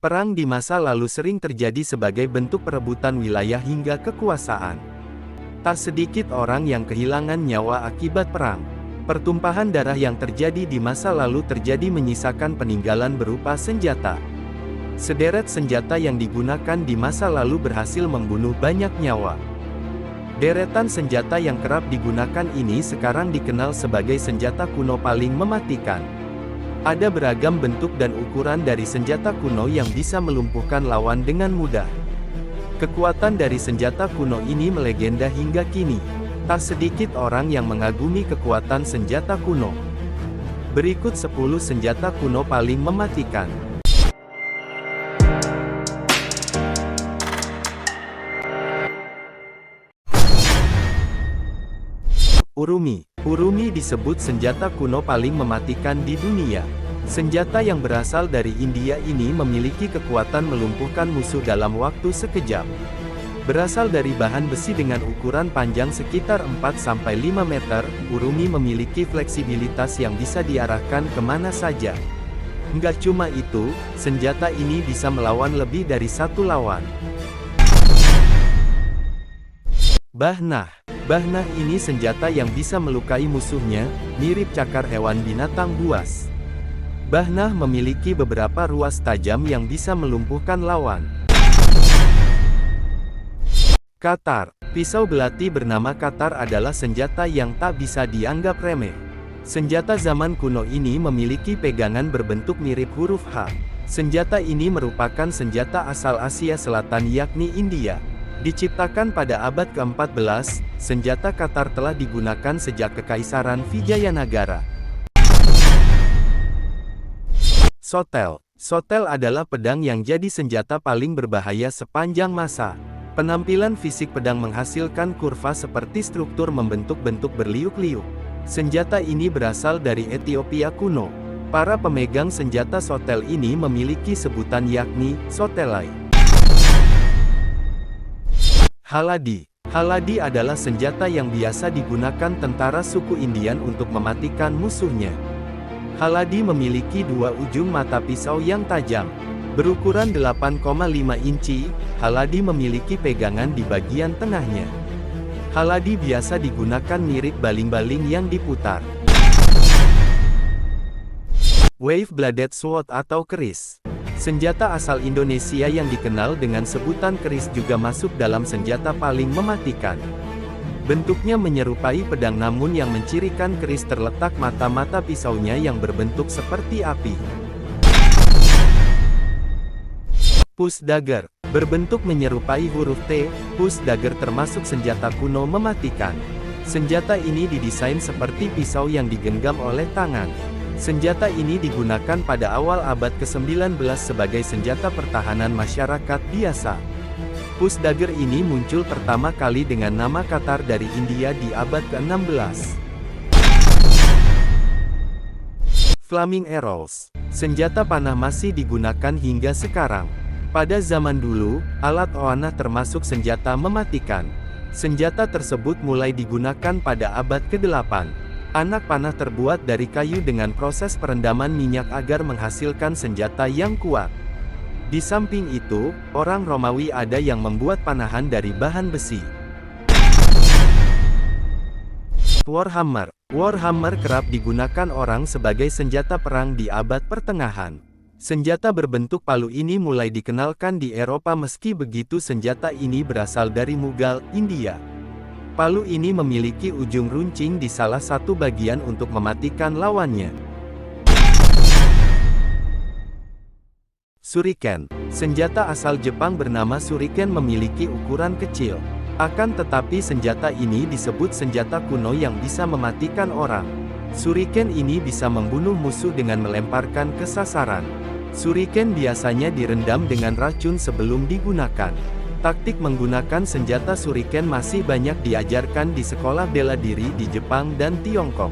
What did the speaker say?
Perang di masa lalu sering terjadi sebagai bentuk perebutan wilayah hingga kekuasaan. Tak sedikit orang yang kehilangan nyawa akibat perang. Pertumpahan darah yang terjadi di masa lalu terjadi menyisakan peninggalan berupa senjata. Sederet senjata yang digunakan di masa lalu berhasil membunuh banyak nyawa. Deretan senjata yang kerap digunakan ini sekarang dikenal sebagai senjata kuno paling mematikan. Ada beragam bentuk dan ukuran dari senjata kuno yang bisa melumpuhkan lawan dengan mudah. Kekuatan dari senjata kuno ini melegenda hingga kini. Tak sedikit orang yang mengagumi kekuatan senjata kuno. Berikut 10 senjata kuno paling mematikan. Urumi. Urumi disebut senjata kuno paling mematikan di dunia. Senjata yang berasal dari India ini memiliki kekuatan melumpuhkan musuh dalam waktu sekejap. Berasal dari bahan besi dengan ukuran panjang sekitar 4-5 meter, Urumi memiliki fleksibilitas yang bisa diarahkan kemana saja. Nggak cuma itu, senjata ini bisa melawan lebih dari satu lawan. Bahnah. Bahnah ini senjata yang bisa melukai musuhnya, mirip cakar hewan binatang buas. Bahnah memiliki beberapa ruas tajam yang bisa melumpuhkan lawan. Katar. Pisau belati bernama katar adalah senjata yang tak bisa dianggap remeh. Senjata zaman kuno ini memiliki pegangan berbentuk mirip huruf H. Senjata ini merupakan senjata asal Asia Selatan yakni India. Diciptakan pada abad ke-14, senjata katar telah digunakan sejak Kekaisaran Vijayanagara. Sotel. Sotel adalah pedang yang jadi senjata paling berbahaya sepanjang masa. Penampilan fisik pedang menghasilkan kurva seperti struktur membentuk bentuk berliuk-liuk. Senjata ini berasal dari Ethiopia kuno. Para pemegang senjata sotel ini memiliki sebutan yakni sotelai. Haladi. Haladi adalah senjata yang biasa digunakan tentara suku Indian untuk mematikan musuhnya. Haladi memiliki dua ujung mata pisau yang tajam. Berukuran 8,5 inci, haladi memiliki pegangan di bagian tengahnya. Haladi biasa digunakan mirip baling-baling yang diputar. Wave-bladed sword atau keris. Senjata asal Indonesia yang dikenal dengan sebutan keris juga masuk dalam senjata paling mematikan. Bentuknya menyerupai pedang namun yang mencirikan keris terletak mata-mata pisaunya yang berbentuk seperti api. Push dagger. Berbentuk menyerupai huruf T, push dagger termasuk senjata kuno mematikan. Senjata ini didesain seperti pisau yang digenggam oleh tangan. Senjata ini digunakan pada awal abad ke-19 sebagai senjata pertahanan masyarakat biasa. Push dagger ini muncul pertama kali dengan nama katar dari India di abad ke-16. Flaming arrows. Senjata panah masih digunakan hingga sekarang. Pada zaman dulu, alat oanah termasuk senjata mematikan. Senjata tersebut mulai digunakan pada abad ke-8. Anak panah terbuat dari kayu dengan proses perendaman minyak agar menghasilkan senjata yang kuat. Di samping itu, orang Romawi ada yang membuat panahan dari bahan besi. Warhammer. Warhammer kerap digunakan orang sebagai senjata perang di abad pertengahan. Senjata berbentuk palu ini mulai dikenalkan di Eropa meski begitu senjata ini berasal dari Mughal, India. Palu ini memiliki ujung runcing di salah satu bagian untuk mematikan lawannya. Shuriken. Senjata asal Jepang bernama shuriken memiliki ukuran kecil. Akan tetapi senjata ini disebut senjata kuno yang bisa mematikan orang. Shuriken ini bisa membunuh musuh dengan melemparkan ke sasaran. Shuriken biasanya direndam dengan racun sebelum digunakan. Taktik menggunakan senjata shuriken masih banyak diajarkan di sekolah bela diri di Jepang dan Tiongkok.